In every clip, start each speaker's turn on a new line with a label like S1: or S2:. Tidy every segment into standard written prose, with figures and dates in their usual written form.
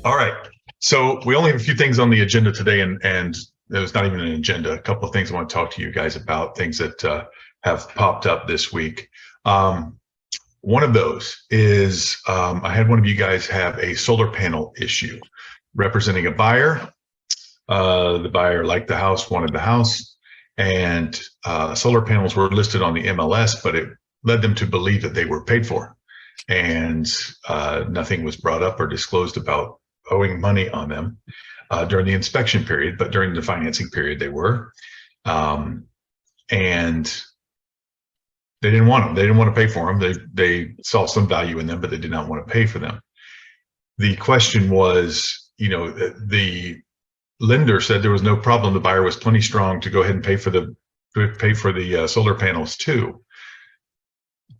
S1: All right. So we only have a few things on the agenda today, and there's not even an agenda. A couple of things I want to talk to you guys about, things that have popped up this week. One of those is I had one of you guys have a solar panel issue representing a buyer. The buyer liked the house, wanted the house, and solar panels were listed on the MLS, but it led them to believe that they were paid for. And nothing was brought up or disclosed about owing money on them during the inspection period, but during the financing period they were. And they didn't want them. They didn't want to pay for them. They saw some value in them, but they did not want to pay for them. The question was, the lender said there was no problem. The buyer was plenty strong to go ahead and pay for the solar panels too.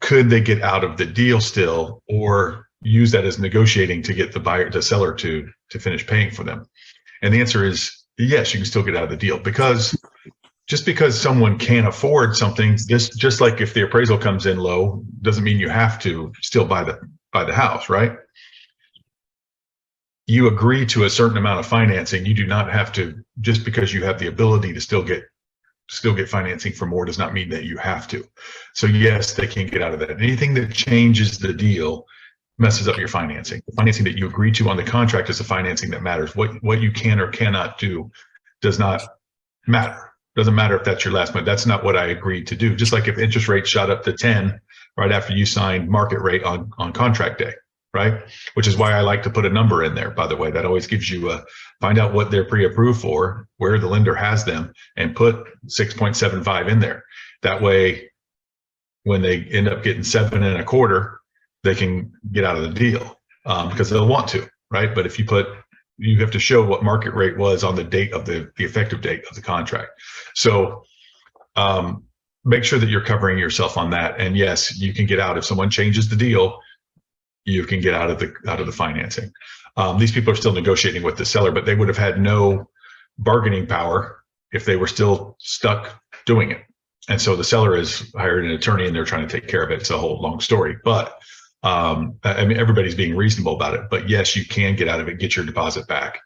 S1: Could they get out of the deal still, or use that as negotiating to get the seller to finish paying for them? And the answer is yes, you can still get out of the deal, because just because someone can't afford something, just like if the appraisal comes in low, doesn't mean you have to still buy the house, right? You agree to a certain amount of financing. You do not have to, just because you have the ability to still get financing for more does not mean that you have to. So yes, they can get out of that. Anything that changes the deal messes up your financing. The financing that you agree to on the contract is the financing that matters. What you can or cannot do does not matter. Doesn't matter if that's your last month. That's not what I agreed to do. Just like if interest rates shot up to 10 right after you signed market rate on contract day, right? Which is why I like to put a number in there, by the way. That always gives you find out what they're pre-approved for, where the lender has them, and put 6.75 in there. That way, when they end up getting 7.25, they can get out of the deal because they'll want to, right? But if you have to show what market rate was on the date of the effective date of the contract. So make sure that you're covering yourself on that. And yes, you can get out. If someone changes the deal, you can get out of the financing. These people are still negotiating with the seller, but they would have had no bargaining power if they were still stuck doing it. And so the seller has hired an attorney and they're trying to take care of it. It's a whole long story, but everybody's being reasonable about it. But yes, you can get out of it, get your deposit back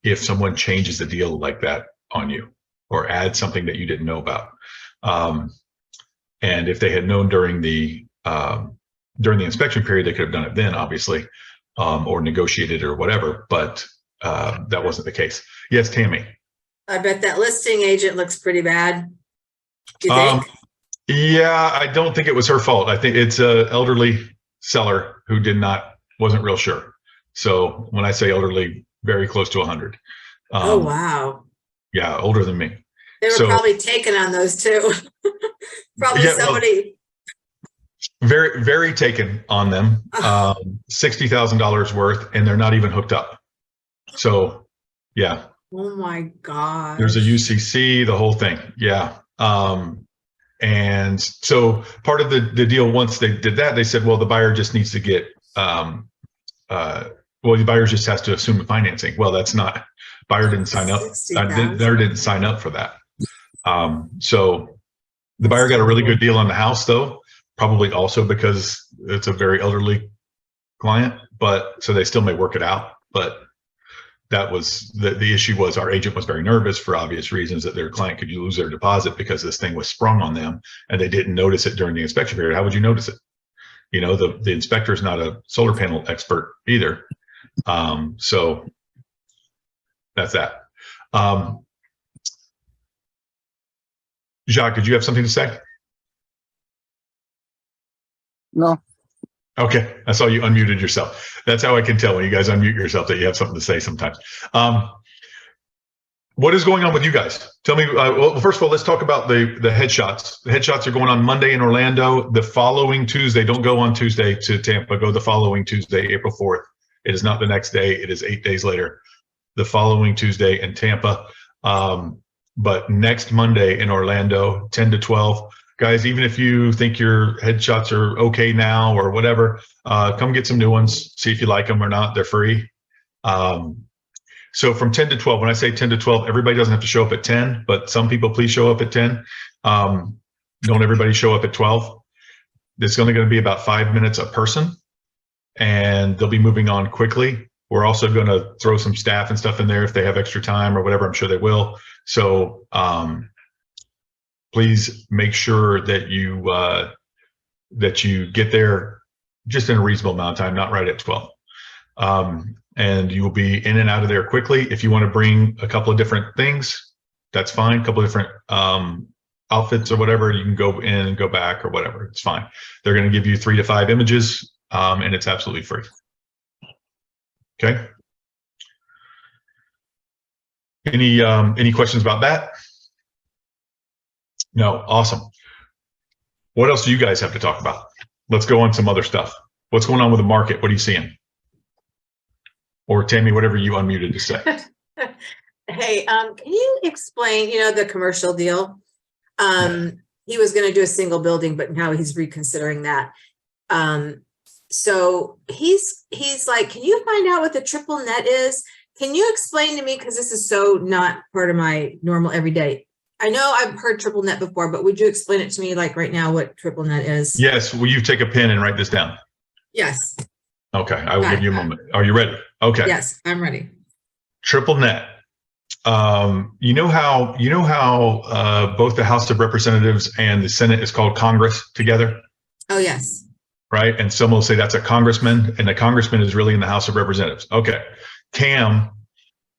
S1: if someone changes the deal like that on you or add something that you didn't know about. And if they had known during the inspection period, they could have done it then, obviously, or negotiated or whatever, but that wasn't the case. Yes, Tammy.
S2: I bet that listing agent looks pretty bad. Do you think?
S1: Yeah, I don't think it was her fault. I think it's an elderly seller who wasn't real sure. So when I say elderly, very close to 100.
S2: Oh, wow.
S1: Yeah, older than me.
S2: They were probably taken on those too. Probably somebody.
S1: Very, very taken on them. $60,000 worth, and they're not even hooked up. So, yeah.
S2: Oh my God.
S1: There's a UCC, the whole thing. Yeah. And so part of the deal, once they did that, they said, well, the buyer just needs to get, the buyer just has to assume the financing. Well, that's not, buyer didn't sign up. Buyer didn't sign up for that. So the buyer got a really good deal on the house though, probably also because it's a very elderly client, but so they still may work it out. But that was the issue. Was our agent was very nervous for obvious reasons that their client could lose their deposit because this thing was sprung on them and they didn't notice it during the inspection period. How would you notice it? The inspector is not a solar panel expert either. So that's that. Jacques, did you have something to say?
S3: No.
S1: Okay, I saw you unmuted yourself. That's how I can tell when you guys unmute yourself that you have something to say sometimes. What is going on with you guys? Tell me, well, first of all, let's talk about the headshots. The headshots are going on Monday in Orlando. The following Tuesday, don't go on Tuesday to Tampa, go the following Tuesday, April 4th. It is not the next day, it is 8 days later. The following Tuesday in Tampa. But next Monday in Orlando, 10 to 12. Guys, even if you think your headshots are okay now or whatever, come get some new ones. See if you like them or not. They're free. So from 10 to 12, when I say 10 to 12, everybody doesn't have to show up at 10, but some people please show up at 10. Don't everybody show up at 12. It's only going to be about 5 minutes a person, and they'll be moving on quickly. We're also going to throw some staff and stuff in there if they have extra time or whatever. I'm sure they will. So please make sure that you get there just in a reasonable amount of time, not right at 12. And you will be in and out of there quickly. If you want to bring a couple of different things, that's fine. A couple of different outfits or whatever, you can go in and go back or whatever. It's fine. They're going to give you 3 to 5 images, and it's absolutely free. Okay. Any questions about that? No. Awesome. What else do you guys have to talk about? Let's go on some other stuff. What's going on with the market? What are you seeing? Or Tammy, whatever you unmuted to say.
S2: Hey, can you explain, the commercial deal? He was going to do a single building, but now he's reconsidering that. So he's like, can you find out what the triple net is? Can you explain to me? Because this is so not part of my normal everyday. I know I've heard triple net before, but would you explain it to me like right now what triple net is?
S1: Yes. Will you take a pen and write this down?
S2: Yes.
S1: Okay. I will give you a moment. Are you ready? Okay.
S2: Yes, I'm ready.
S1: Triple net. You know how both the House of Representatives and the Senate is called Congress together?
S2: Oh, yes.
S1: Right. And some will say that's a congressman, and the congressman is really in the House of Representatives. Okay. CAM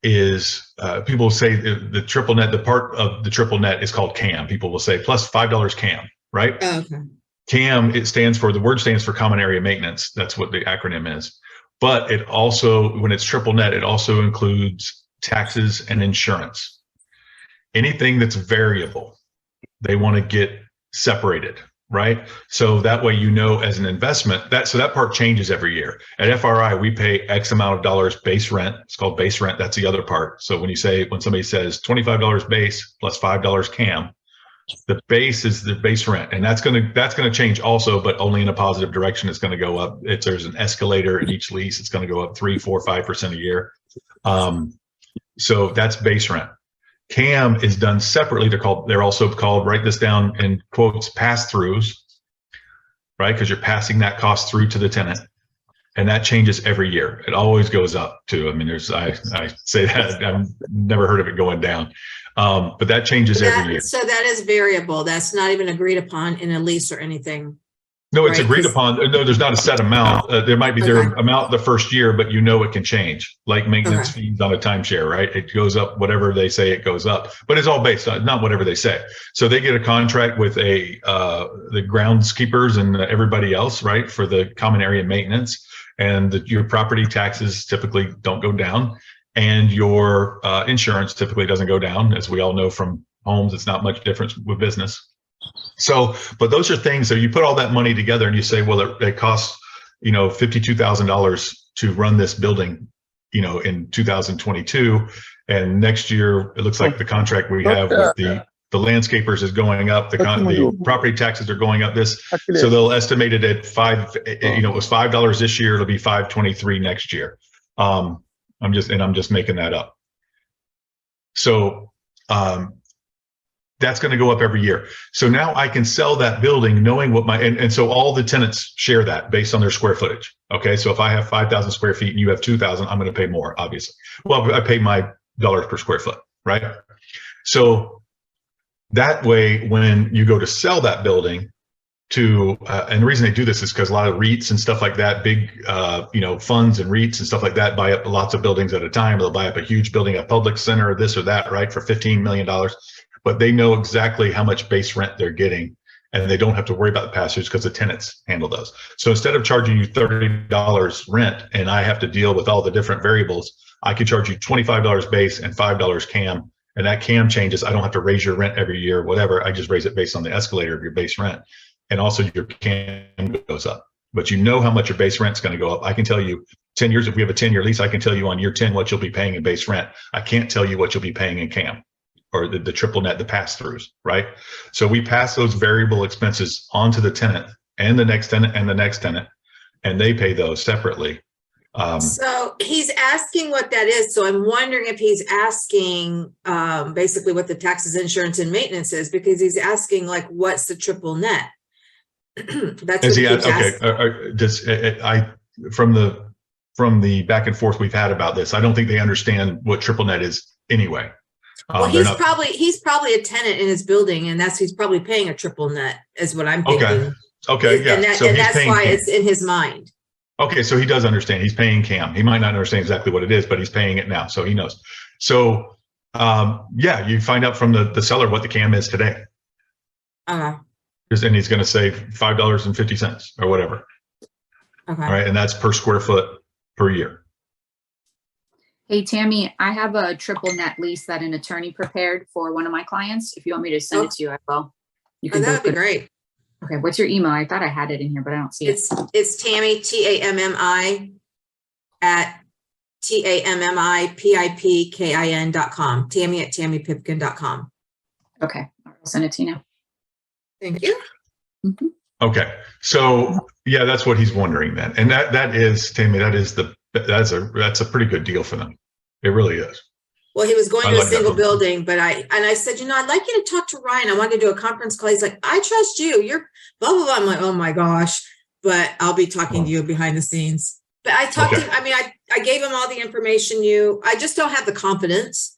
S1: is, people say the triple net, the part of the triple net is called CAM. People will say plus $5 CAM, right?
S2: Oh, okay.
S1: CAM, the word stands for common area maintenance. That's what the acronym is. But it also, when it's triple net, it also includes taxes and insurance. Anything that's variable, they want to get separated, right? So that way, as an investment, that part changes every year. At FRI, we pay X amount of dollars base rent. It's called base rent. That's the other part. So when somebody says $25 base plus $5 CAM, the base is the base rent, and that's going to change also, but only in a positive direction. It's going to go up. There's an escalator in each lease. It's going to go up 3, 4, 5% a year. So that's base rent. CAM is done separately. They're also called, write this down in quotes, pass-throughs, right? Because you're passing that cost through to the tenant, and that changes every year. It always goes up too. I mean, I say that I've never heard of it going down, but that changes every year.
S2: So that is variable. That's not even agreed upon in a lease or anything.
S1: No, it's agreed upon. No, there's not a set amount. There might be their amount the first year, but it can change, like maintenance fees on a timeshare, right? It goes up, whatever they say it goes up, but it's all based on not whatever they say. So they get a contract with the groundskeepers and everybody else, right, for the common area maintenance, and your property taxes typically don't go down, and your insurance typically doesn't go down. As we all know from homes, it's not much difference with business. So, but those are things. So you put all that money together and you say, well, it costs, $52,000 to run this building, in 2022. And next year, it looks like the contract we have with the landscapers is going up. The property taxes are going up so they'll estimate it at it was $5 this year. It'll be $5.23 next year. I'm just making that up. So, that's going to go up every year. So now I can sell that building knowing what and so all the tenants share that based on their square footage. Okay. So if I have 5,000 square feet and you have 2,000, I'm going to pay more, obviously. Well, I pay my dollars per square foot, right? So that way, when you go to sell that building and the reason they do this is because a lot of REITs and stuff like that, big, funds and REITs and stuff like that buy up lots of buildings at a time. They'll buy up a huge building, a public center, this or that, right, for $15 million. But they know exactly how much base rent they're getting, and they don't have to worry about the pass-throughs because the tenants handle those. So instead of charging you $30 rent and I have to deal with all the different variables, I can charge you $25 base and $5 CAM, and that CAM changes. I don't have to raise your rent every year, whatever. I just raise it based on the escalator of your base rent, and also your CAM goes up. But you know how much your base rent's going to go up. I can tell you 10 years, if we have a 10-year lease, I can tell you on year 10 what you'll be paying in base rent. I can't tell you what you'll be paying in CAM. Or the triple net, the pass-throughs, right? So we pass those variable expenses onto the tenant and the next tenant and the next tenant, and they pay those separately.
S2: So he's asking what that is. So I'm wondering if he's asking basically what the taxes, insurance, and maintenance is, because he's asking like, what's the triple net? That's what he's asking.
S1: From the from the back and forth we've had about this, I don't think they understand what triple net is anyway.
S2: Well,
S1: They're
S2: he's probably a tenant in his building, and he's probably paying a triple net, is what I'm thinking.
S1: Okay, yeah.
S2: And
S1: So he's
S2: that's
S1: paying
S2: why
S1: CAM.
S2: it's in his mind.
S1: Okay, so he does understand. He's paying CAM. He might not understand exactly what it is, but he's paying it now, so he knows. So, yeah, you find out from the seller what the CAM is today.
S2: Okay.
S1: And he's going to say $5.50 or whatever.
S2: Okay.
S1: All right, and that's per square foot per year.
S3: Hey, Tammy, I have a triple net lease that an attorney prepared for one of my clients. If you want me to send it to you, I will. You
S2: Oh, that would be great.
S3: Okay, what's your email? I thought I had it in here, but I don't see it.
S2: It's Tammy, TAMMI at TAMMIPIPKIN.com. Tammy at TammyPipkin.com.
S3: Okay, I'll send it to you now.
S2: Thank you.
S3: Mhm.
S1: Okay, so yeah, that's what he's wondering then, and that is, Tammy, that's a pretty good deal for them. It really is.
S2: Well, he was going
S1: I
S2: to a
S1: like that
S2: single
S1: one.
S2: building, but I said, I'd like you to talk to Ryan. I wanted to do a conference call. He's like, I trust you. You're blah, blah, blah. I'm like, oh my gosh, but I'll be talking to you behind the scenes. But I talked to him. I mean, I gave him all the information I just don't have the confidence.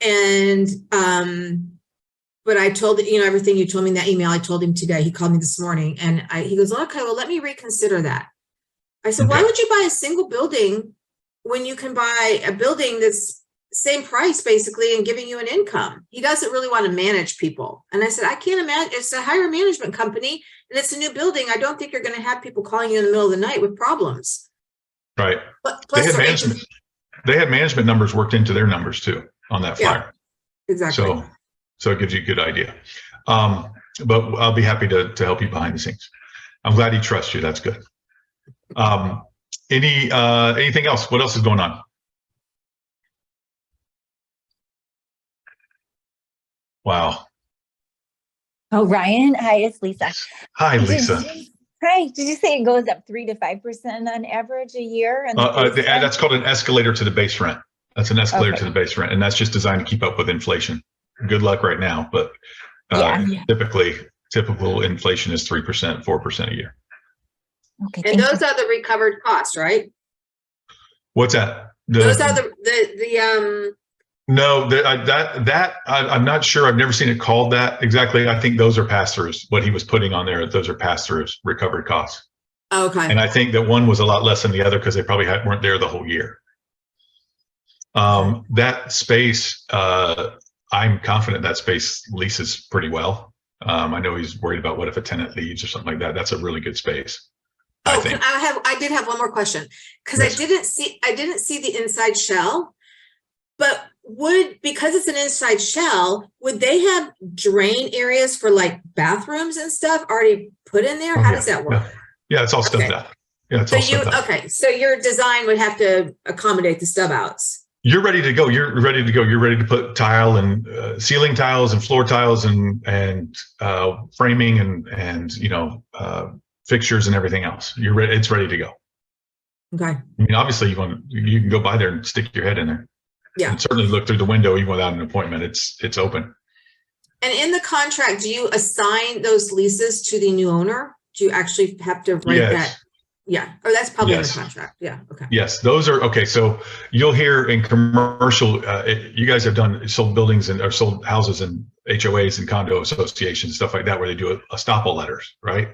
S2: And, but I told everything you told me in that email. I told him today. He called me this morning, and he goes, okay, well, let me reconsider that. I said, why would you buy a single building when you can buy a building that's same price basically and giving you an income? He doesn't really want to manage people. And I said, I can't imagine. It's a hire management company and it's a new building. I don't think you're going to have people calling you in the middle of the night with problems.
S1: Right.
S2: But
S1: They
S2: plus
S1: had management numbers worked into their numbers too on that flyer.
S2: Exactly.
S1: So it gives you a good idea. But I'll be happy to help you behind the scenes. I'm glad he trusts you. That's good. Anything else? What else is going on? Wow.
S4: Oh, Ryan. Hi, it's Lisa.
S1: Hi, Lisa.
S4: Hi. Did you say it goes up 3 to 5% on average a year?
S1: That's called an escalator to the base rent. That's an escalator
S4: Okay.
S1: to the base rent, and that's just designed to keep up with inflation. Good luck right now, but typical inflation is 3%, 4% a year.
S4: Okay.
S2: And those are the recovered costs, right?
S1: What's that?
S2: Those are the
S1: No, I'm not sure. I've never seen it called that exactly. I think those are pass-throughs. What he was putting on there, those are pass-throughs, recovered costs.
S2: okay.
S1: And I think that one was a lot less than the other because they probably weren't there the whole year. That space, I'm confident that space leases pretty well. I know he's worried about what if a tenant leaves or something like that. That's a really good space. I think.
S2: I did have one more question because
S1: Yes.
S2: I didn't see the inside shell, but because it's an inside shell, would they have drain areas for like bathrooms and stuff already put in there? How does that work?
S1: Yeah, it's all stubbed out. Yeah, it's all stubbed out.
S2: Okay, so your design would have to accommodate the stub outs.
S1: You're ready to go. You're ready to go. You're ready to put tile and ceiling tiles and floor tiles and framing and fixtures and everything else. You're ready. It's ready to go.
S2: Okay.
S1: I mean, obviously you can go by there and stick your head in there.
S2: Yeah.
S1: And certainly look through the window even without an appointment. It's open.
S2: And in the contract, do you assign those leases to the new owner? Do you actually have to write that? Yeah. Or that's probably in the contract. Yeah. Okay.
S1: Yes, those are okay. So you'll hear in commercial, you guys have sold buildings or sold houses and HOAs and condo associations, stuff like that, where they do estoppel letters, right?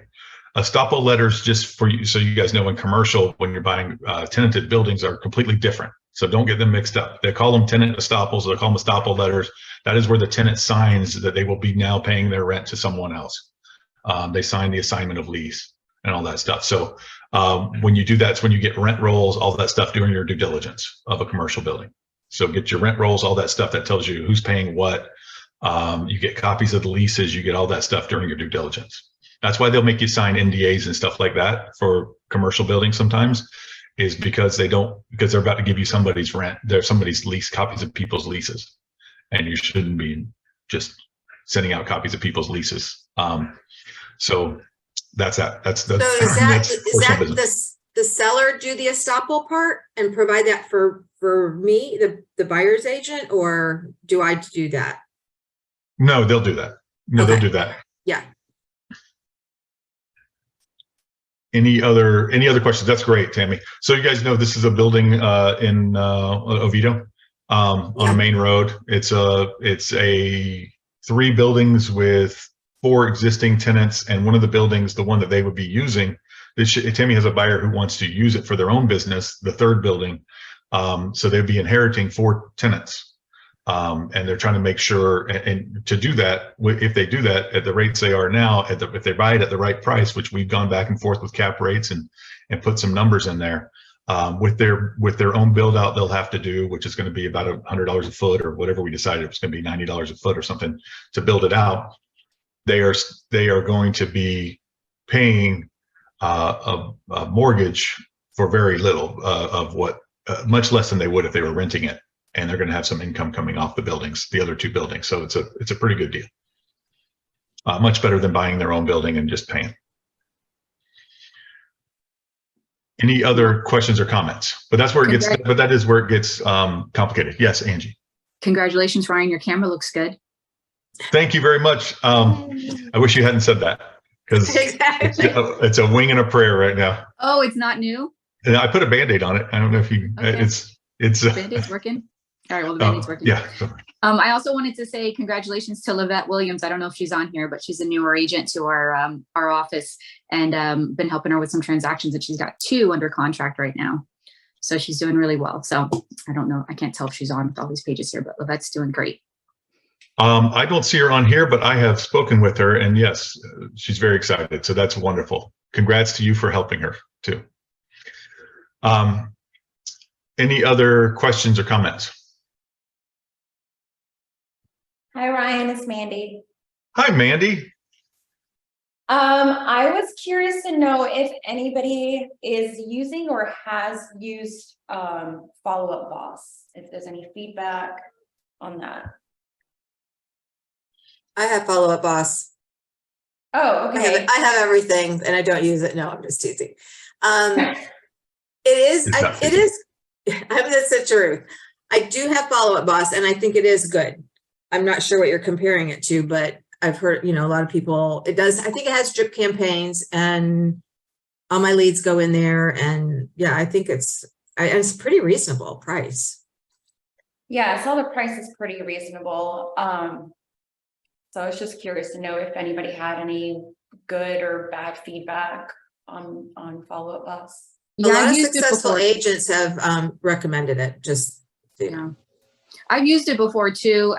S1: Estoppel letters, just for you, so you guys know, in commercial, when you're buying tenanted buildings, are completely different. So don't get them mixed up. They call them tenant estoppels. They call them estoppel letters. That is where the tenant signs that they will be now paying their rent to someone else. They sign the assignment of lease and all that stuff. So when you do that, it's when you get rent rolls, all that stuff during your due diligence of a commercial building. So get your rent rolls, all that stuff that tells you who's paying what. You get copies of the leases. You get all that stuff during your due diligence. That's why they'll make you sign NDAs and stuff like that for commercial buildings sometimes, is because they're about to give you somebody's rent. There's somebody's lease, copies of people's leases. And you shouldn't be just sending out copies of people's leases. So that's that. Is
S2: the seller do the estoppel part and provide that for me, the buyer's agent, or do I do that?
S1: No, they'll do that. No,
S2: Okay.
S1: they'll do that.
S2: Yeah.
S1: Any other questions? That's great, Tammy. So you guys know this is a building in Oviedo on
S2: Yeah.
S1: a main road. It's a 3 buildings with 4 existing tenants, and one of the buildings, the one that they would be using, Tammy has a buyer who wants to use it for their own business, the 3rd building. So they'd be inheriting 4 tenants. And they're trying to make sure, and to do that, if they do that at the rates they are now, if they buy it at the right price, which we've gone back and forth with cap rates and put some numbers in there, with their own build out, they'll have to do, which is going to be about $100 a foot or whatever we decided. It's going to be $90 a foot or something to build it out. They are going to be paying a mortgage for very little of what, much less than they would if they were renting it. And they're going to have some income coming off the buildings, the other 2 buildings. So it's a pretty good deal. Much better than buying their own building and just paying. Any other questions or comments? But that's where it gets. But that is where it gets complicated. Yes, Angie.
S3: Congratulations, Ryan. Your camera looks good.
S1: Thank you very much. I wish you hadn't said that, because
S2: Exactly.
S1: it's a wing and a prayer right now.
S3: Oh, it's not new?
S1: And I put a Band-Aid on it. I don't know if you.
S3: Okay.
S1: It's.
S3: Band-Aid's working? All right, well, the Band-Aid's working.
S1: Yeah.
S3: I also wanted to say congratulations to Livette Williams. I don't know if she's on here, but she's a newer agent to our office, and been helping her with some transactions, and she's got 2 under contract right now. So she's doing really well. So I don't know. I can't tell if she's on with all these pages here, but Livette's doing great.
S1: I don't see her on here, but I have spoken with her, and yes, she's very excited. So that's wonderful. Congrats to you for helping her too. Any other questions or comments?
S5: Hi, Ryan, it's Mandy.
S1: Hi, Mandy.
S5: I was curious to know if anybody is using or has used Follow Up Boss, if there's any feedback on that.
S2: I have Follow Up Boss.
S5: Oh, okay.
S2: I have everything, and I don't use it. No, I'm just teasing. It is. I mean, that's the truth. I do have Follow Up Boss, and I think it is good. I'm not sure what you're comparing it to, but I've heard, a lot of people, it does. I think it has drip campaigns, and all my leads go in there. And yeah, I think it's pretty reasonable price.
S5: Yeah, I saw the price is pretty reasonable. So I was just curious to know if anybody had any good or bad feedback on Follow Up Boss.
S2: A lot of
S3: I've used it
S2: successful
S3: before.
S2: agents have recommended it. Just
S3: I've used it before too.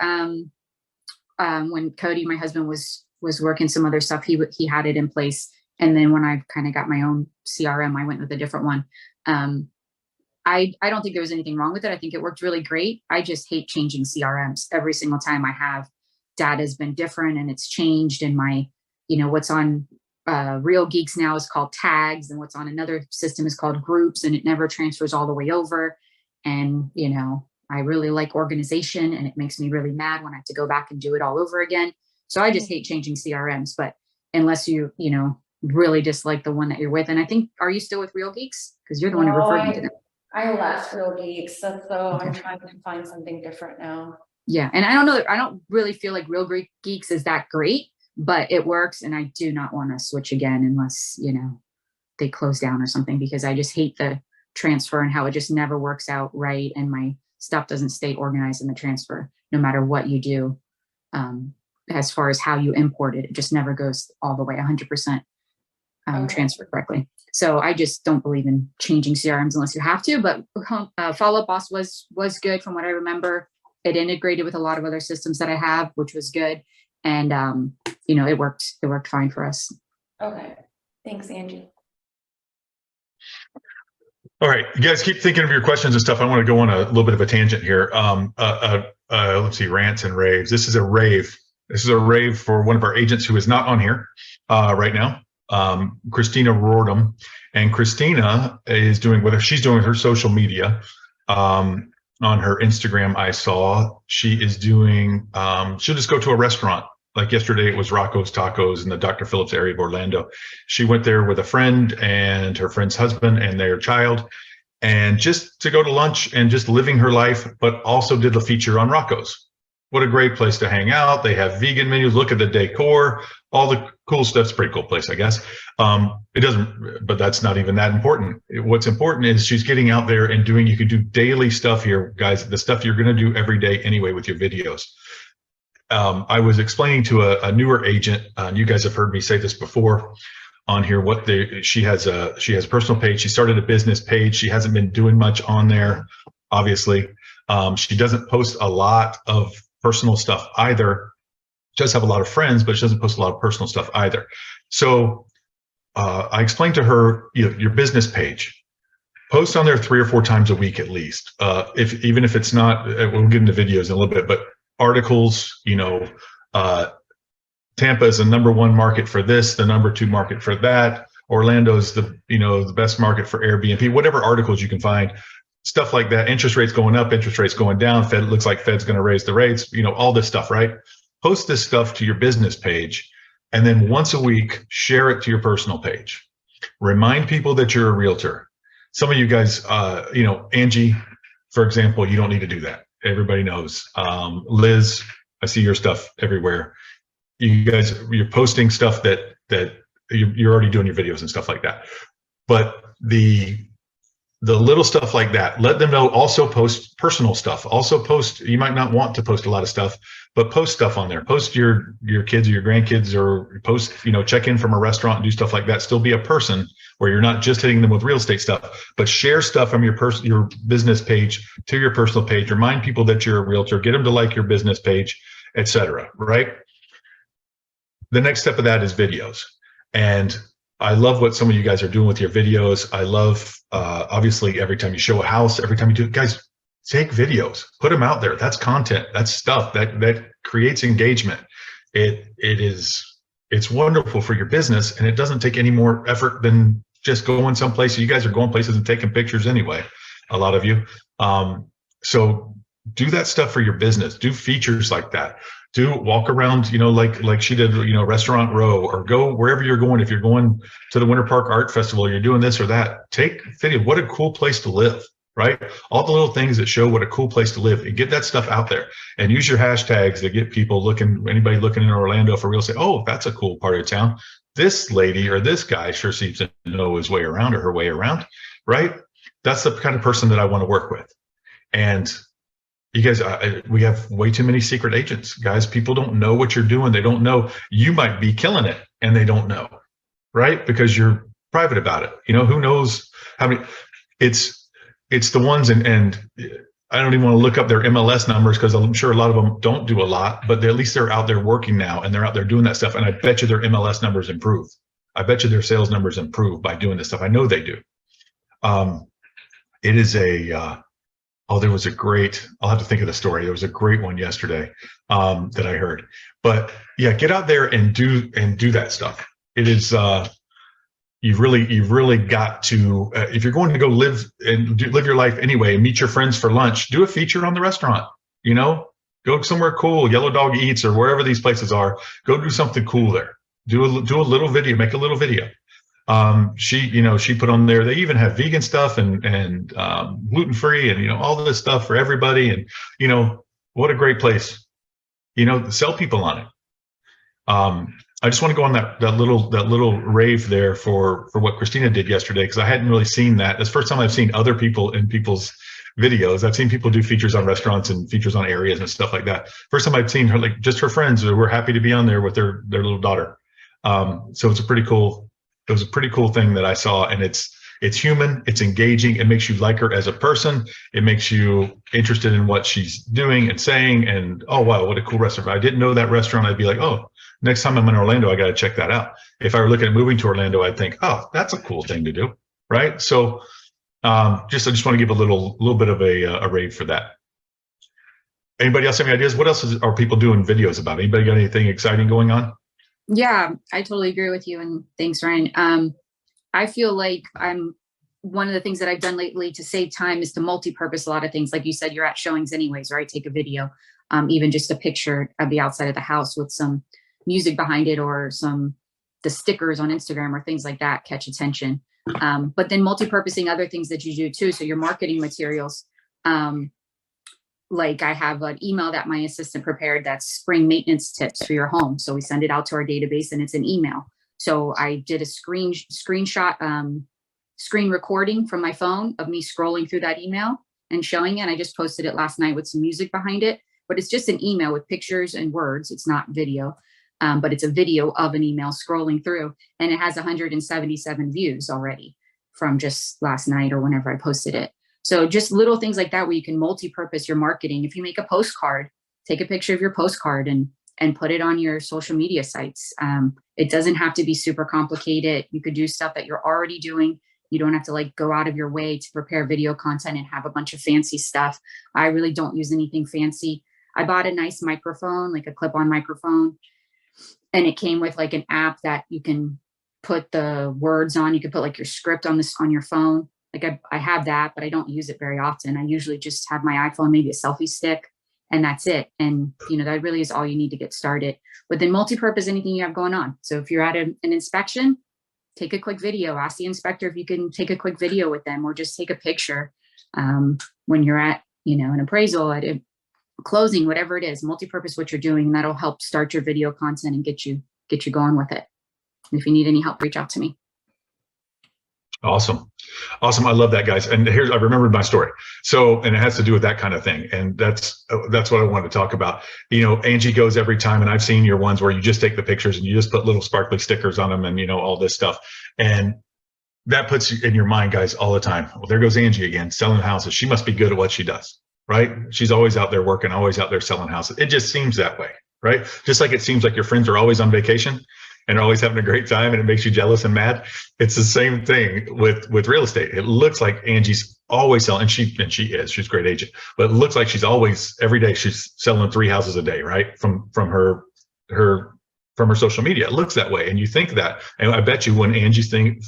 S3: When Cody, my husband, was working some other stuff, he had it in place. And then when I kind of got my own CRM, I went with a different one. I don't think there was anything wrong with it. I think it worked really great. I just hate changing CRMs. Every single time I have, data's been different and it's changed. And my, what's on Real Geeks now is called tags, and what's on another system is called groups, and it never transfers all the way over. And, I really like organization, and it makes me really mad when I have to go back and do it all over again. So I just hate changing CRMs, but unless you, really dislike the one that you're with. And I think, are you still with Real Geeks? Because you're the one who referred me to them.
S5: I left Real Geeks, so I'm
S3: Okay.
S5: trying to find something different now.
S3: Yeah. And I don't know, I don't really feel like Real Geeks is that great, but it works. And I do not want to switch again unless, they close down or something, because I just hate the transfer and how it just never works out right. And my stuff doesn't stay organized in the transfer, no matter what you do. As far as how you import it, it just never goes all the way 100%
S5: Okay.
S3: transfer correctly. So I just don't believe in changing CRMs unless you have to, but Follow Up Boss was good from what I remember. It integrated with a lot of other systems that I have, which was good. And, it worked fine for us.
S5: Okay. Thanks, Angie.
S1: All right, you guys keep thinking of your questions and stuff. I want to go on a little bit of a tangent here. Let's see, rants and raves. This is a rave. This is a rave for one of our agents who is not on here right now, Christina Rordum. And Christina is doing whatever she's doing with her social media. On her Instagram, I saw she is doing, she'll just go to a restaurant. Like yesterday, it was Rocco's Tacos in the Dr. Phillips area of Orlando. She went there with a friend and her friend's husband and their child, and just to go to lunch and just living her life, but also did a feature on Rocco's. What a great place to hang out. They have vegan menus. Look at the decor, all the cool stuff. It's a pretty cool place, I guess. It doesn't, but that's not even that important. What's important is she's getting out there and doing, you can do daily stuff here, guys, the stuff you're going to do every day anyway with your videos. I was explaining to a newer agent, and you guys have heard me say this before on here, she has a personal page. She started a business page. She hasn't been doing much on there, obviously. She doesn't post a lot of personal stuff either. She does have a lot of friends, but she doesn't post a lot of personal stuff either. So I explained to her, your business page, post on there 3 or 4 times a week at least. Even if it's not, we'll get into videos in a little bit, but articles, Tampa is the #1 market for this, the #2 market for that. Orlando's the best market for Airbnb, whatever articles you can find, stuff like that. Interest rates going up, interest rates going down. Fed looks like Fed's going to raise the rates, all this stuff, right? Post this stuff to your business page, and then once a week, share it to your personal page. Remind people that you're a realtor. Some of you guys, Angie, for example, you don't need to do that. Everybody knows. Liz, I see your stuff everywhere. You guys, you're posting stuff that you're already doing your videos and stuff like that. But the little stuff like that, let them know. Also post personal stuff. Also post, you might not want to post a lot of stuff, but post stuff on there. Post your kids or your grandkids, or post, check in from a restaurant and do stuff like that. Still be a person where you're not just hitting them with real estate stuff, but share stuff from your business page to your personal page. Remind people that you're a realtor, get them to like your business page, etc. Right? The next step of that is videos. And I love what some of you guys are doing with your videos. I love, obviously, every time you show a house, every time you do, guys, take videos, put them out there. That's content. That's stuff that creates engagement. It's wonderful for your business, and it doesn't take any more effort than just going someplace. You guys are going places and taking pictures anyway, a lot of you. So do that stuff for your business. Do features like that. Do walk around, like she did, Restaurant Row, or go wherever you're going. If you're going to the Winter Park Art Festival, you're doing this or that, take video. What a cool place to live, right? All the little things that show what a cool place to live, and get that stuff out there, and use your hashtags to get people anybody looking in Orlando for real estate. Oh, that's a cool part of town. This lady or this guy sure seems to know his way around, or her way around, right? That's the kind of person that I want to work with. And you guys, we have way too many secret agents, guys. People don't know what you're doing. They don't know. You might be killing it, and they don't know, right? Because you're private about it. Who knows how many? It's the ones, and I don't even want to look up their MLS numbers, because I'm sure a lot of them don't do a lot, but at least they're out there working now, and they're out there doing that stuff. And I bet you their MLS numbers improve. I bet you their sales numbers improve by doing this stuff. I know they do. It is there was a great, I'll have to think of the story. There was a great one yesterday that I heard. But yeah, get out there and do that stuff. It is, you've really got to, if you're going to go live your life anyway and meet your friends for lunch, do a feature on the restaurant. Go somewhere cool, Yellow Dog Eats, or wherever these places are. Go do something cool there. Do a little video, make a little video. She put on there, they even have vegan stuff and gluten-free and, all this stuff for everybody. And, what a great place, sell people on it. I just want to go on that little rave there for what Christina did yesterday, because I hadn't really seen that. That's the first time I've seen other people in people's videos. I've seen people do features on restaurants and features on areas and stuff like that. First time I've seen her, like, just her friends who were happy to be on there with their little daughter. So it was a pretty cool thing that I saw, and it's human, it's engaging, it makes you like her as a person, it makes you interested in what she's doing and saying, and oh wow, what a cool restaurant. If I didn't know that restaurant, I'd be like, oh, next time I'm in Orlando, I got to check that out. If I were looking at moving to Orlando, I'd think, oh, that's a cool thing to do, right? So I just want to give a little bit of a rave for that. Anybody else have any ideas? What else are people doing videos about? Anybody got anything exciting going on?
S3: Yeah, I totally agree with you. And thanks, Ryan. I feel like one of the things that I've done lately to save time is to multi-purpose a lot of things. Like you said, you're at showings anyways, right? Take a video, even just a picture of the outside of the house with some music behind it, or the stickers on Instagram or things like that catch attention. But then multi-purposing other things that you do too. So your marketing materials, like I have an email that my assistant prepared that's spring maintenance tips for your home. So we send it out to our database and it's an email. So I did a screenshot, screen recording from my phone of me scrolling through that email and showing it. I just posted it last night with some music behind it, but it's just an email with pictures and words. It's not video, but it's a video of an email scrolling through, and it has 177 views already from just last night or whenever I posted it. So just little things like that where you can multi-purpose your marketing. If you make a postcard, take a picture of your postcard and put it on your social media sites. It doesn't have to be super complicated. You could do stuff that you're already doing. You don't have to like go out of your way to prepare video content and have a bunch of fancy stuff. I really don't use anything fancy. I bought a nice microphone, like a clip-on microphone, and it came with like an app that you can put the words on. You can put like your script on your phone. Like I have that, but I don't use it very often. I usually just have my iPhone, maybe a selfie stick, and that's it. And, you know, that really is all you need to get started. But then multi-purpose anything you have going on. So if you're at an inspection, take a quick video. Ask the inspector if you can take a quick video with them, or just take a picture when you're at, you know, an appraisal, at a closing, whatever it is, multi-purpose what you're doing, and that'll help start your video content and get you going with it. And if you need any help, reach out to me.
S1: Awesome. I love that, guys. And I remembered my story. So, and it has to do with that kind of thing. And that's what I wanted to talk about. You know, Angie goes every time, and I've seen your ones where you just take the pictures and you just put little sparkly stickers on them and, you know, all this stuff. And that puts you in your mind, guys, all the time. Well, there goes Angie again, selling houses. She must be good at what she does, right? She's always out there working, always out there selling houses. It just seems that way, right? Just like it seems like your friends are always on vacation and always having a great time, and it makes you jealous and mad. It's the same thing with real estate. It looks like Angie's always selling, and she's a great agent, but it looks like she's always, every day she's selling 3 houses a day, right? From her social media. It looks that way. And you think that, and I bet you when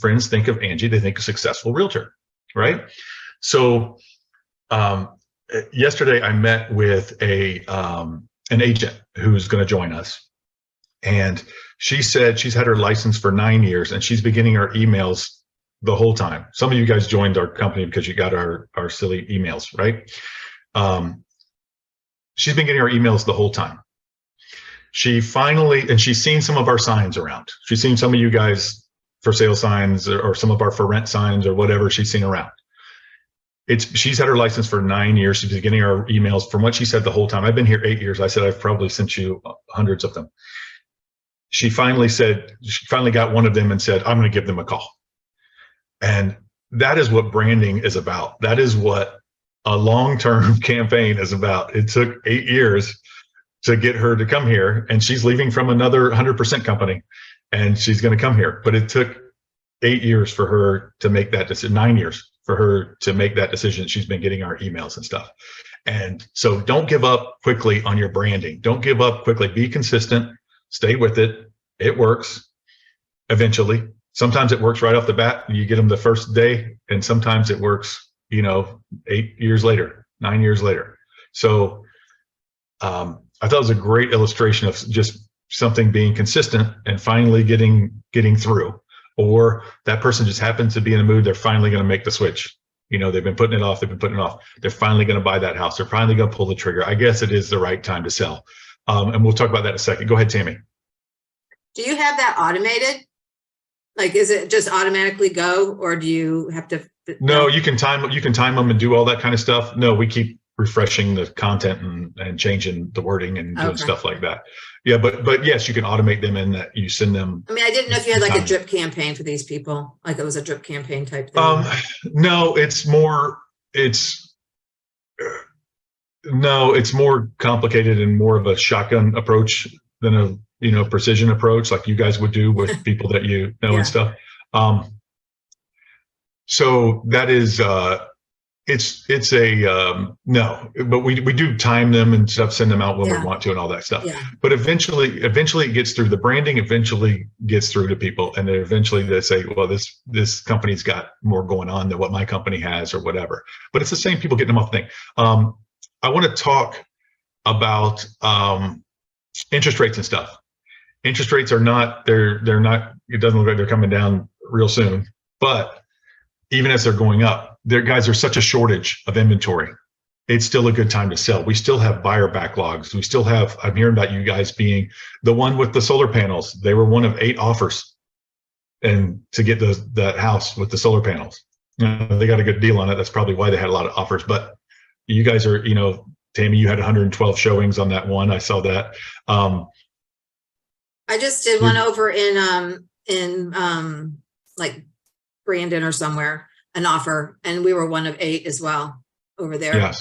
S1: friends think of Angie, they think a successful realtor, right? So yesterday I met with an agent who's going to join us. And she said she's had her license for 9 years, and she's been getting our emails the whole time. Some of you guys joined our company because you got our silly emails, right? She's been getting our emails the whole time. She's seen some of our signs around. She's seen some of you guys for sale signs or some of our for rent signs or whatever she's seen around. She's had her license for 9 years. She's been getting our emails from what she said the whole time. I've been here 8 years. I said, I've probably sent you hundreds of them. She finally got one of them and said, I'm going to give them a call. And that is what branding is about. That is what a long-term campaign is about. It took 8 years to get her to come here, and she's leaving from another 100% company, and she's going to come here. But it took 8 years for her to make that decision, 9 years for her to make that decision. She's been getting our emails and stuff. And so don't give up quickly on your branding. Don't give up quickly. Be consistent. Stay with it. It works eventually. Sometimes it works right off the bat. You get them the first day, and sometimes it works, 8 years later, 9 years later. So I thought it was a great illustration of just something being consistent and finally getting through. Or that person just happens to be in a mood. They're finally going to make the switch. They've been putting it off. They're finally going to buy that house. They're finally going to pull the trigger. I guess it is the right time to sell. And we'll talk about that in a second. Go ahead, Tammy.
S2: Do you have that automated? Like, is it just automatically go, or do you have to?
S1: No, you can time them and do all that kind of stuff. No, we keep refreshing the content and changing the wording and doing stuff like that. Yeah, but yes, you can automate them in that you send them.
S2: I mean, I didn't know if you had like a drip campaign for these people, like it was a drip campaign type thing.
S1: No, it's more complicated and more of a shotgun approach than a precision approach like you guys would do with people that and stuff. So that is no, but we do time them and stuff, send them out when we want to and all that stuff. But eventually it gets through. The branding eventually gets through to people, and then eventually they say, well, this company's got more going on than what my company has or whatever. But it's the same people getting them off the thing. I want to talk about interest rates and stuff. Interest rates are not, they're not, it doesn't look like they're coming down real soon, but even as they're going up, there's such a shortage of inventory it's still a good time to sell. We still have buyer backlogs. We still have, I'm hearing about you guys being the one with the solar panels. They were one of 8 offers and to get that house with the solar panels. They got a good deal on it. That's probably why they had a lot of offers. But you guys are, Tammy, you had 112 showings on that one. I saw that.
S2: I just did one over in like Brandon or somewhere, an offer, and we were one of 8 as well over there.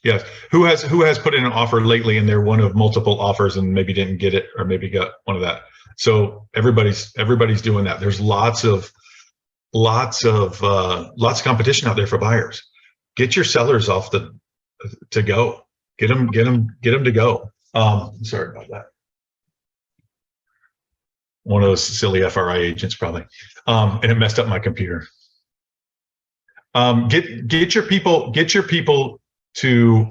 S1: Yes. Who has put in an offer lately and they're one of multiple offers and maybe didn't get it or maybe got one of that. So everybody's doing that. There's lots of competition out there for buyers. Get your sellers to go. Get them to go. Sorry about that. One of those silly FRI agents probably, and it messed up my computer. Get your people to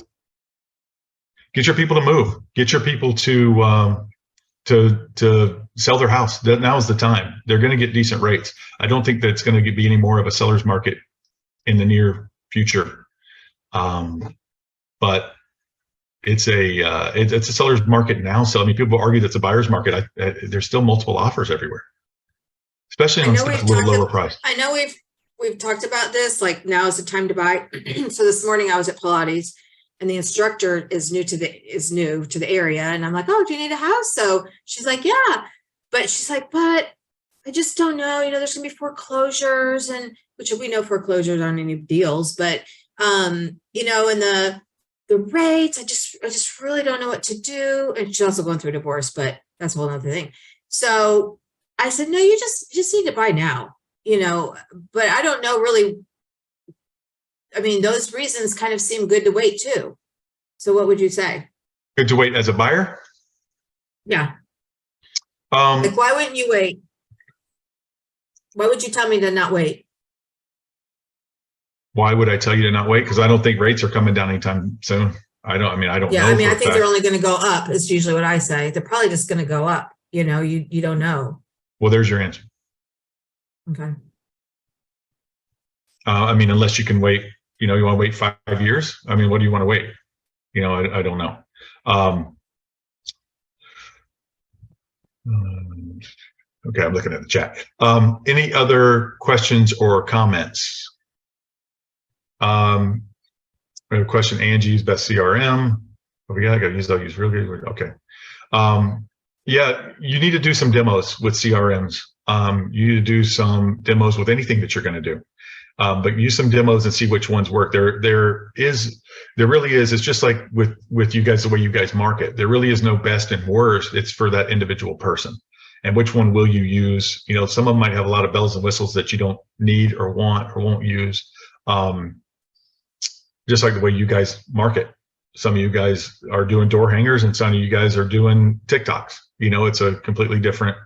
S1: move. Get your people to sell their house. Now is the time. They're going to get decent rates. I don't think that it's going to be any more of a seller's market in the near future, but it's a seller's market now. So I mean, people argue that's a buyer's market. There's still multiple offers everywhere, especially on stuff a little lower price.
S2: I know we've talked about this. Like now is the time to buy. So this morning I was at Pilates, and the instructor is new to the area, and I'm like, oh, do you need a house? So she's like, yeah, but she's like, but I just don't know. There's gonna be foreclosures, and which we know foreclosures aren't any deals, but and the rates, I just really don't know what to do. And she's also going through a divorce, but that's a whole other thing. So I said, no, you just need to buy now, but I don't know really. I mean, those reasons kind of seem good to wait too. So what would you say?
S1: Good to wait as a buyer?
S2: Yeah. Like, why wouldn't you wait? Why would you tell me to not wait?
S1: Why would I tell you to not wait? Because I don't think rates are coming down anytime soon. I don't know.
S2: Yeah, I mean, I think they're only going to go up. Is usually what I say. They're probably just going to go up. You don't know.
S1: Well, there's your answer.
S2: Okay.
S1: I mean, unless you can wait, you want to wait 5 years. I mean, what do you want to wait? I don't know. Okay, I'm looking at the chat. Any other questions or comments? We have a question. Angie's best CRM. Oh, yeah, I'll use really good. Okay. Yeah, you need to do some demos with CRMs. You need to do some demos with anything that you're going to do. But use some demos and see which ones work. There really is. It's just like with you guys, the way you guys market. There really is no best and worst. It's for that individual person. And which one will you use? Some of them might have a lot of bells and whistles that you don't need or want or won't use. Just like the way you guys market. Some of you guys are doing door hangers and some of you guys are doing TikToks. It's a completely different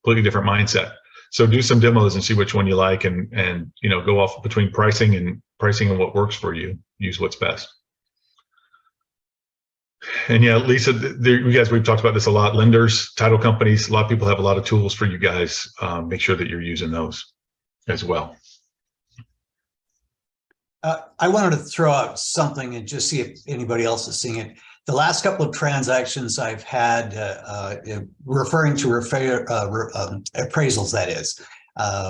S1: mindset. So do some demos and see which one you like and go off between pricing and what works for you. Use what's best. And yeah, Lisa, we've talked about this a lot. Lenders, title companies, a lot of people have a lot of tools for you guys. Make sure that you're using those as well.
S6: I wanted to throw out something and just see if anybody else is seeing it. The last couple of transactions I've had, referring to appraisals, that is.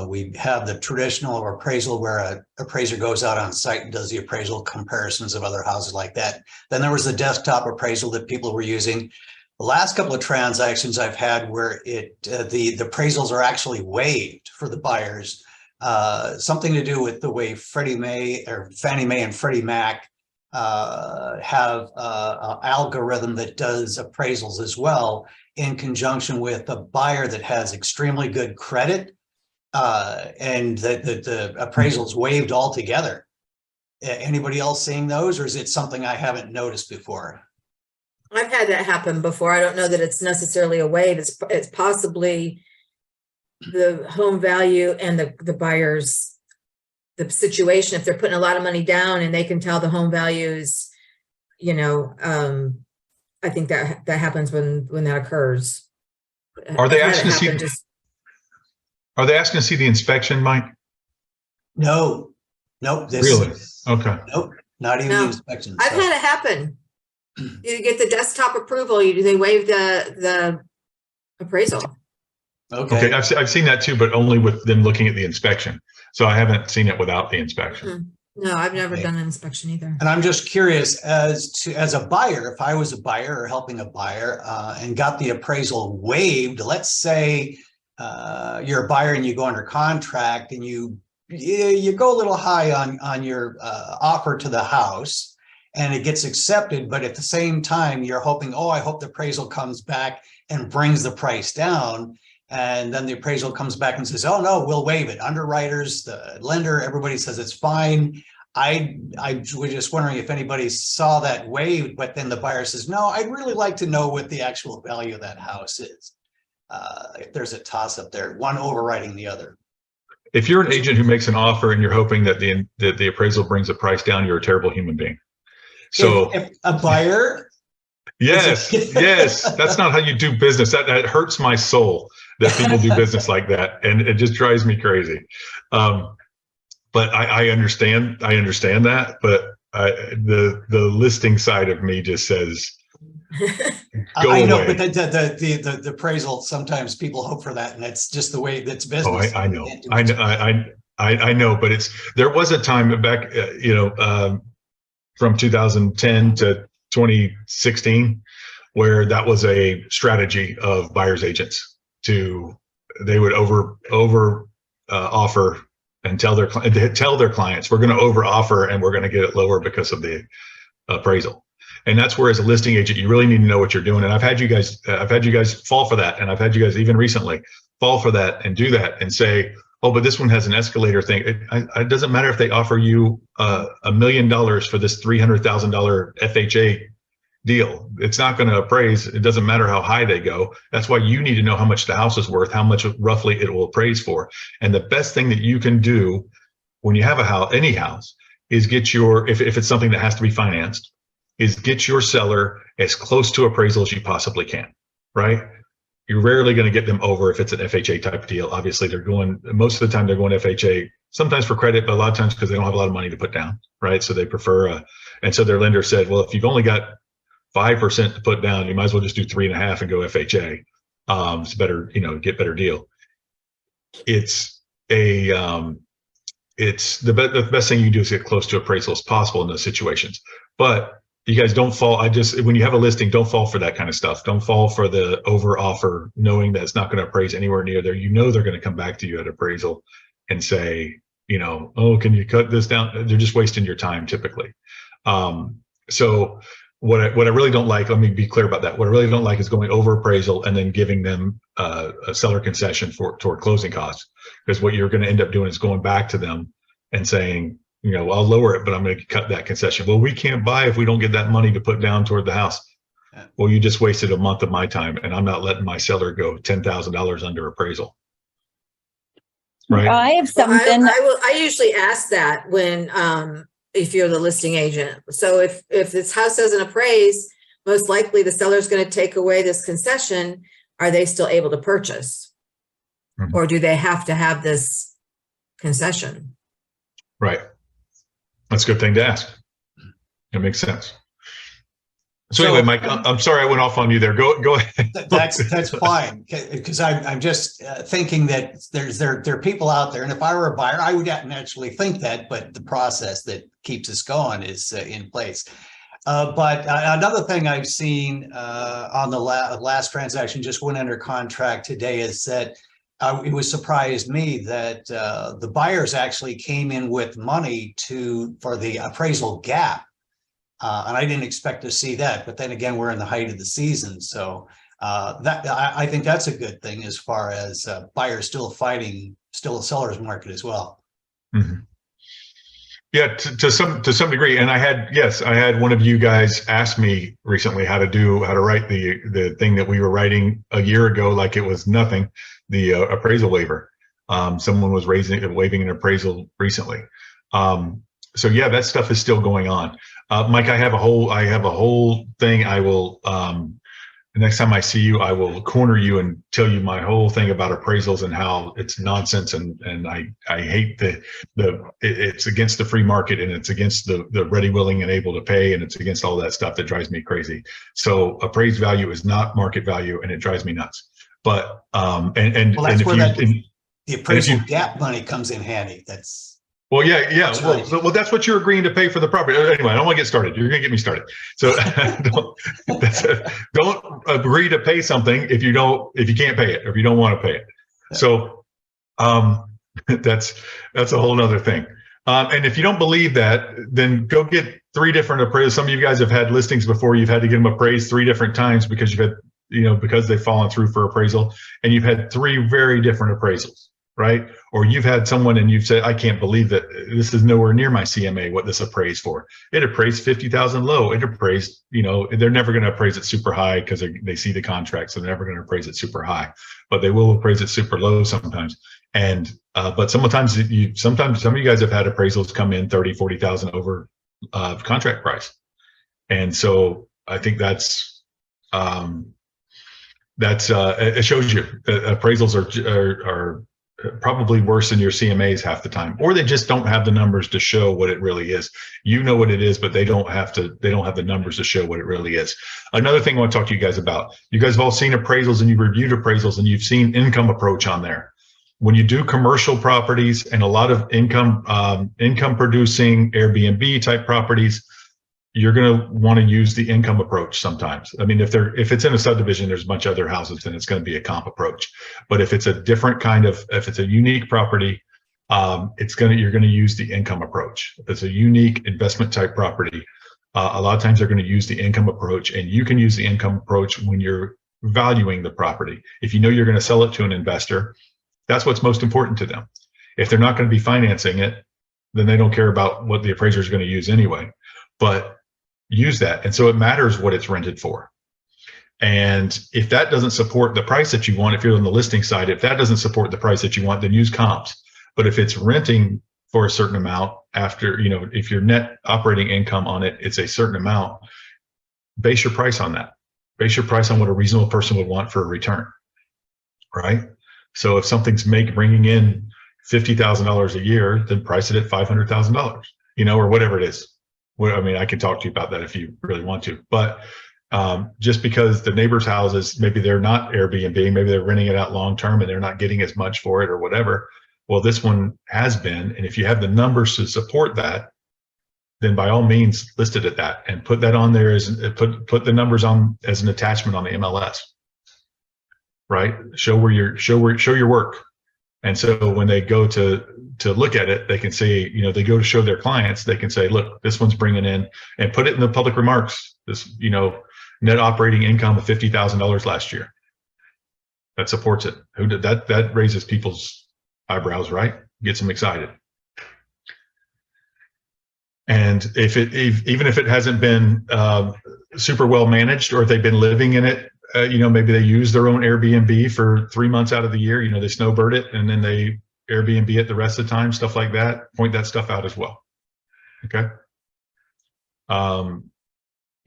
S6: We have the traditional appraisal where an appraiser goes out on site and does the appraisal comparisons of other houses like that. Then there was the desktop appraisal that people were using. The last couple of transactions I've had where the appraisals are actually waived for the buyers. Something to do with the way Fannie Mae and Freddie Mac have an algorithm that does appraisals as well in conjunction with a buyer that has extremely good credit, and the appraisals waived altogether. Anybody else seeing those, or is it something I haven't noticed before?
S2: I've had that happen before. I don't know that it's necessarily a waive. It's possibly the home value and the buyer's the situation. If they're putting a lot of money down and they can tell the home value is, I think that happens when that occurs.
S1: Are they asking to see? Are they asking to see the inspection, Mike?
S6: No. Nope.
S1: Really? Okay.
S6: Nope. Not even
S2: No.
S6: the inspection.
S2: I've
S6: so-
S2: had it happen. You get the desktop approval, they waive the appraisal.
S1: Okay, I've seen that too, but only with them looking at the inspection. So I haven't seen it without the inspection.
S2: No, I've never
S6: Okay.
S2: done an inspection either.
S6: And I'm just curious as a buyer, if I was a buyer or helping a buyer and got the appraisal waived, let's say you're a buyer and you go under contract and you go a little high on your offer to the house and it gets accepted, but at the same time, you're hoping, oh, I hope the appraisal comes back and brings the price down. And then the appraisal comes back and says, oh, no, we'll waive it. Underwriters, the lender, everybody says it's fine. I was just wondering if anybody saw that waived, but then the buyer says, no, I'd really like to know what the actual value of that house is. If there's a toss up there, one overriding the other.
S1: If you're an agent who makes an offer and you're hoping that the appraisal brings the price down, you're a terrible human being. So
S6: if a buyer,
S1: yes, that's not how you do business. That hurts my soul that people do business like that, and it just drives me crazy. But I understand that, but the listing side of me just says, go
S6: I know,
S1: away.
S6: but the appraisal, sometimes people hope for that, and that's just the way that's business.
S1: Oh, I know, but there was a time back, from 2010 to 2016, where that was a strategy of buyers agents they would over offer and tell their clients, we're going to over offer and we're going to get it lower because of the appraisal. And that's where, as a listing agent, you really need to know what you're doing. And I've had you guys fall for that. And I've had you guys even recently fall for that and do that and say, oh, but this one has an escalator thing. It doesn't matter if they offer you $1 million for this $300,000 FHA deal. It's not going to appraise. It doesn't matter how high they go. That's why you need to know how much the house is worth, how much roughly it will appraise for. And the best thing that you can do when you have any house is get if it's something that has to be financed, is get your seller as close to appraisal as you possibly can, right? You're rarely going to get them over if it's an FHA type deal. Obviously, most of the time they're going FHA, sometimes for credit, but a lot of times because they don't have a lot of money to put down, right? So they prefer, and so their lender said, well, if you've only got 5% to put down, you might as well just do 3.5 and go FHA. It's better, get better deal. It's the best thing you can do is get close to appraisal as possible in those situations. But you guys don't fall. When you have a listing, don't fall for that kind of stuff. Don't fall for the over offer, knowing that it's not going to appraise anywhere near there. They're going to come back to you at appraisal and say, oh, can you cut this down? They're just wasting your time typically. So what I really don't like, let me be clear about that. What I really don't like is going over appraisal and then giving them a seller concession toward closing costs, because what you're going to end up doing is going back to them and saying, I'll lower it, but I'm going to cut that concession. Well, we can't buy if we don't get that money to put down toward the house.
S6: Yeah.
S1: Well, you just wasted a month of my time, and I'm not letting my seller go $10,000 under appraisal. Right.
S4: I have something.
S2: I usually ask that when if you're the listing agent. So if this house doesn't appraise, most likely the seller's going to take away this concession. Are they still able to purchase?
S1: Mhm.
S2: Or do they have to have this concession?
S1: Right. That's a good thing to ask. It makes sense. So anyway, Mike, I'm sorry I went off on you there. Go ahead.
S6: That's fine, because I'm just thinking that there are people out there, and if I were a buyer, I would naturally think that, but the process that keeps us going is in place. But another thing I've seen on the last transaction just went under contract today is that it was surprised me that the buyers actually came in with money for the appraisal gap. And I didn't expect to see that, but then again, we're in the height of the season. So I think that's a good thing as far as buyers still a seller's market as well.
S1: Mm-hmm. Yeah, to some degree. And I had one of you guys ask me recently how to write the thing that we were writing a year ago, like it was nothing, the appraisal waiver. Someone was waiving an appraisal recently. So yeah, that stuff is still going on. Mike, I have a whole thing. I will the next time I see you, I will corner you and tell you my whole thing about appraisals and how it's nonsense. And I hate it's against the free market, and it's against the ready, willing, and able to pay. And it's against all that stuff that drives me crazy. So appraised value is not market value, and it drives me nuts. But,
S6: Well, that's
S1: if
S6: where
S1: you,
S6: the appraisal gap money comes in handy.
S1: well, yeah.
S6: That's right.
S1: Well, that's what you're agreeing to pay for the property. Anyway, I don't want to get started. You're going to get me started. So don't agree to pay something if you can't pay it, or if you don't want to pay it.
S6: Yeah.
S1: So that's a whole nother thing. And if you don't believe that, then go get 3 different appraisals. Some of you guys have had listings before. You've had to get them appraised 3 different times because you've had, because they've fallen through for appraisal, and you've had 3 very different appraisals. Right? Or you've had someone and you've said, I can't believe that this is nowhere near my CMA, what this appraised for. It appraised 50,000 low. It appraised, they're never going to appraise it super high because they see the contract. So they're never going to appraise it super high, but they will appraise it super low sometimes. And, but sometimes some of you guys have had appraisals come in 30, 40,000 over contract price. And so I think it shows you appraisals are probably worse than your CMAs half the time, or they just don't have the numbers to show what it really is. You know what it is, but they don't have the numbers to show what it really is. Another thing I want to talk to you guys about, you guys have all seen appraisals and you've reviewed appraisals and you've seen income approach on there. When you do commercial properties and a lot of income producing Airbnb type properties, you're going to want to use the income approach sometimes. I mean, if it's in a subdivision, there's a bunch of other houses, then it's going to be a comp approach. But if it's a different if it's a unique property, you're going to use the income approach. If it's a unique investment type property, a lot of times they're going to use the income approach, and you can use the income approach when you're valuing the property. If you know you're going to sell it to an investor, that's what's most important to them. If they're not going to be financing it, then they don't care about what the appraiser is going to use anyway. But use that. And so it matters what it's rented for. And if that doesn't support the price that you want, if you're on the listing side, if that doesn't support the price that you want, then use comps. But if it's renting for a certain amount after, if your net operating income on it, it's a certain amount, base your price on that. Base your price on what a reasonable person would want for a return, right? So if something's bringing in $50,000 a year, then price it at $500,000, or whatever it is. Well, I mean, I can talk to you about that if you really want to, but just because the neighbors' houses, maybe they're not Airbnb, maybe they're renting it out long-term and they're not getting as much for it or whatever. Well, this one has been, and if you have the numbers to support that, then by all means list it at that and put that on there as put the numbers on as an attachment on the MLS, right? Show your work. And so when they go to look at it, they can say, they go to show their clients, they can say, look, this one's bringing in, and put it in the public remarks, this, net operating income of $50,000 last year. That supports it. Who did that? That raises people's eyebrows, right? Gets them excited. And even if it hasn't been super well managed, or if they've been living in it, maybe they use their own Airbnb for 3 months out of the year, they snowbird it and then they Airbnb it the rest of the time, stuff like that, point that stuff out as well. Okay.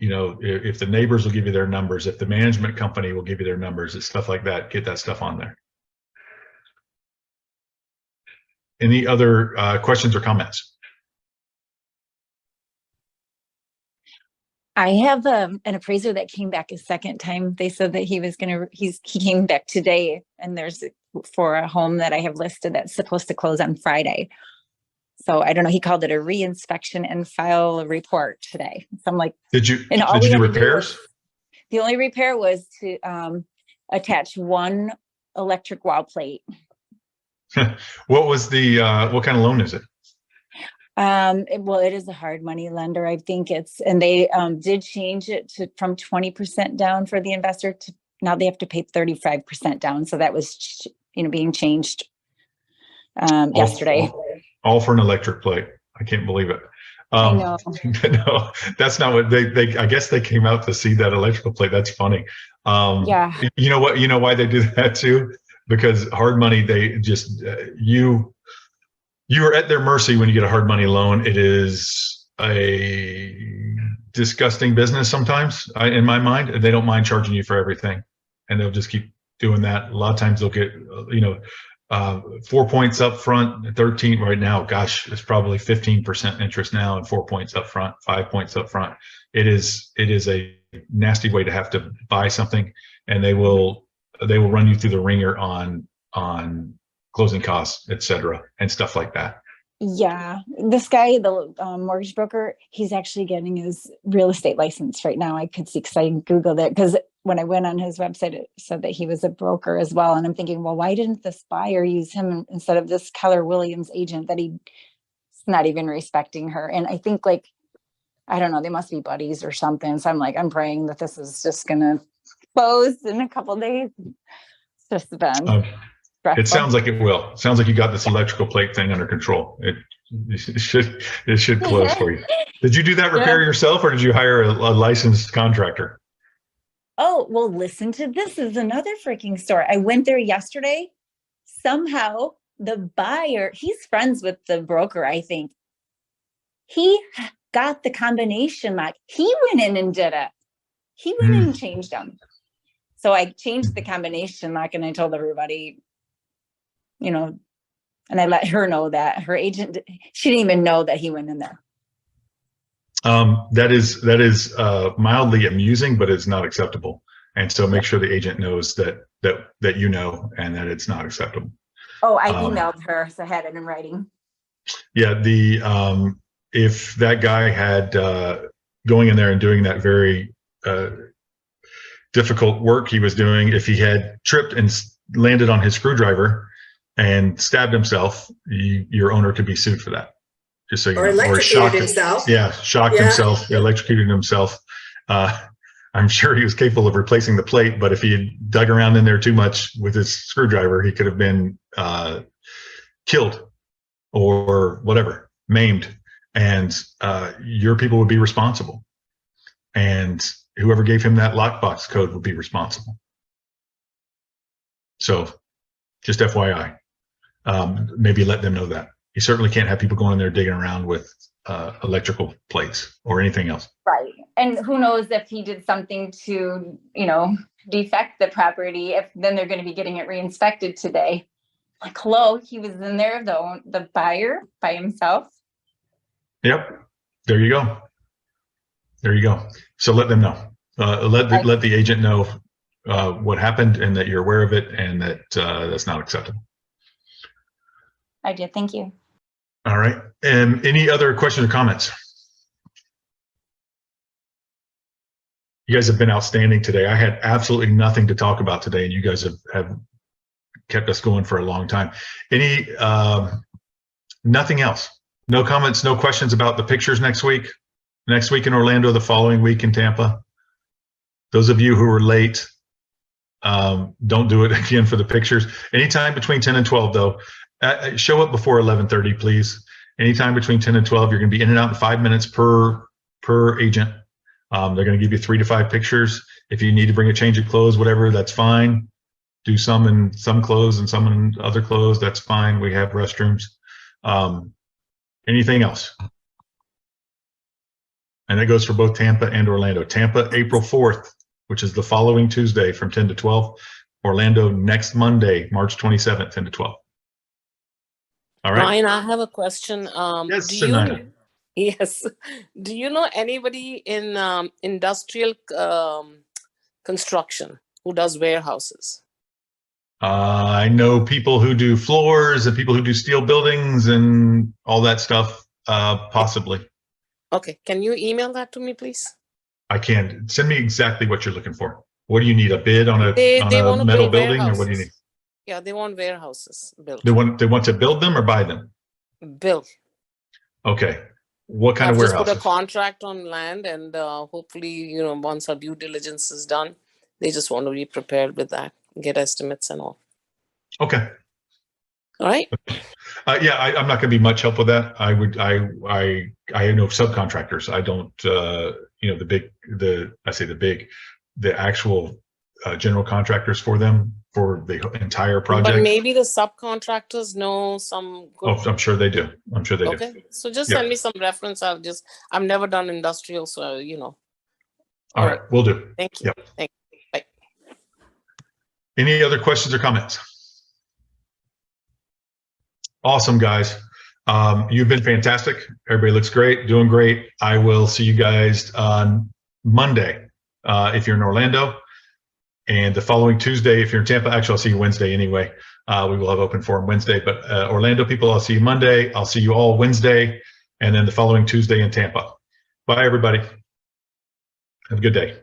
S1: If the neighbors will give you their numbers, if the management company will give you their numbers, it's stuff like that, get that stuff on there. Any other questions or comments?
S4: I have an appraiser that came back a second time. They said that he came back today, and there's for a home that I have listed that's supposed to close on Friday. So I don't know, he called it a re-inspection and file a report today. So I'm like,
S1: did you do
S4: repairs? The only repair was to attach one electric wall plate.
S1: What was what kind of loan is it?
S4: Well, it is a hard money lender. I think and they did change it from 20% down for the investor to now they have to pay 35% down. So that was, being changed yesterday.
S1: All for an electric plate. I can't believe it.
S4: I know.
S1: No, that's not what I guess they came out to see that electrical plate. That's funny.
S4: Yeah.
S1: You know what? You know why they do that too? Because hard money, they just, you are at their mercy when you get a hard money loan. It is disgusting business sometimes, in my mind, and they don't mind charging you for everything, and they'll just keep doing that. A lot of times they'll get, 4 points up front, 13 right now. Gosh, it's probably 15% interest now, and 4 points up front, 5 points up front. It is a nasty way to have to buy something, and they will run you through the ringer on closing costs, et cetera, and stuff like that.
S4: Yeah, this guy, the mortgage broker, he's actually getting his real estate license right now. I could see, because I Googled it, because when I went on his website, it said that he was a broker as well. And I'm thinking, well, why didn't this buyer use him instead of this Keller Williams agent that he's not even respecting her? And I think, like, I don't know, they must be buddies or something. So I'm like, I'm praying that this is just going to close in a couple of days. It's just been stressful.
S1: It sounds like it will. Sounds like you got this electrical plate thing under control. It should close for you. Did you do that repair yourself, or did you hire a licensed contractor?
S4: Oh, well, listen to this. This is another freaking story. I went there yesterday. Somehow the buyer, he's friends with the broker, I think. He got the combination lock. He went in and did it. He went in and changed them. So I changed the combination lock, and I told everybody, and I let her know that her agent, she didn't even know that he went in there.
S1: That is mildly amusing, but it's not acceptable. And so make sure the agent knows that and that it's not acceptable.
S4: Oh, I emailed her, so I had it in writing.
S1: Yeah, if that guy had going in there and doing that very difficult work he was doing, if he had tripped and landed on his screwdriver and stabbed himself, your owner could be sued for that. Just so you know.
S2: Electrocuted himself.
S1: Yeah, himself, electrocuted himself. I'm sure he was capable of replacing the plate, but if he had dug around in there too much with his screwdriver, he could have been killed or whatever, maimed, and your people would be responsible. And whoever gave him that lockbox code would be responsible. So just FYI, maybe let them know that. You certainly can't have people going in there digging around with electrical plates or anything else.
S4: Right. And who knows if he did something to, defect the property, if then they're going to be getting it re-inspected today. Like, hello, he was in there, the buyer by himself.
S1: Yep. There you go. So let them know. Let the agent know what happened, and that you're aware of it, and that that's not acceptable.
S4: I did. Thank you.
S1: All right. And any other questions or comments? You guys have been outstanding today. I had absolutely nothing to talk about today, and you guys have kept us going for a long time. Nothing else? No comments, no questions about the pictures next week? Next week in Orlando, the following week in Tampa? Those of you who were late, don't do it again for the pictures. Anytime between 10 and 12, though. Show up before 11:30, please. Anytime between 10 and 12, you're going to be in and out in 5 minutes per agent. They're going to give you 3 to 5 pictures. If you need to bring a change of clothes, whatever, that's fine. Do some in some clothes and some in other clothes, that's fine. We have restrooms. Anything else? And that goes for both Tampa and Orlando. Tampa, April 4th, which is the following Tuesday from 10 to 12. Orlando, next Monday, March 27th, 10 to 12. All right.
S7: Ryan, I have a question.
S1: Yes, Sanaya.
S7: Yes. Do you know anybody in industrial construction who does warehouses?
S1: I know people who do floors and people who do steel buildings and all that stuff, possibly.
S7: Okay. Can you email that to me, please?
S1: I can. Send me exactly what you're looking for. What do you need? A bid on a
S7: They want to
S1: metal
S7: build
S1: building, or what do you
S7: warehouses.
S1: need?
S7: Yeah, they want warehouses built.
S1: They want to build them or buy them?
S7: Built.
S1: Okay. What kind of
S7: I've just put
S1: warehouses?
S7: a contract on land, and hopefully, once our due diligence is done, they just want to be prepared with that, get estimates and all.
S1: Okay.
S7: All right.
S1: Yeah, I'm not going to be much help with that. I know subcontractors. I don't, the actual general contractors for them. for the entire
S7: But
S1: project.
S7: maybe the subcontractors know some
S1: Oh,
S7: good.
S1: I'm sure they do. I'm sure they do.
S7: Okay, so just
S1: Yeah.
S7: send me some reference. I've never done industrial, so
S1: All right, we'll do.
S7: Thank you.
S1: Yep.
S7: Thank you. Bye.
S1: Any other questions or comments? Awesome, guys. You've been fantastic. Everybody looks great, doing great. I will see you guys on Monday if you're in Orlando. And the following Tuesday, if you're in Tampa, actually, I'll see you Wednesday anyway. We will have open forum Wednesday, but Orlando people, I'll see you Monday. I'll see you all Wednesday, and then the following Tuesday in Tampa. Bye, everybody. Have a good day.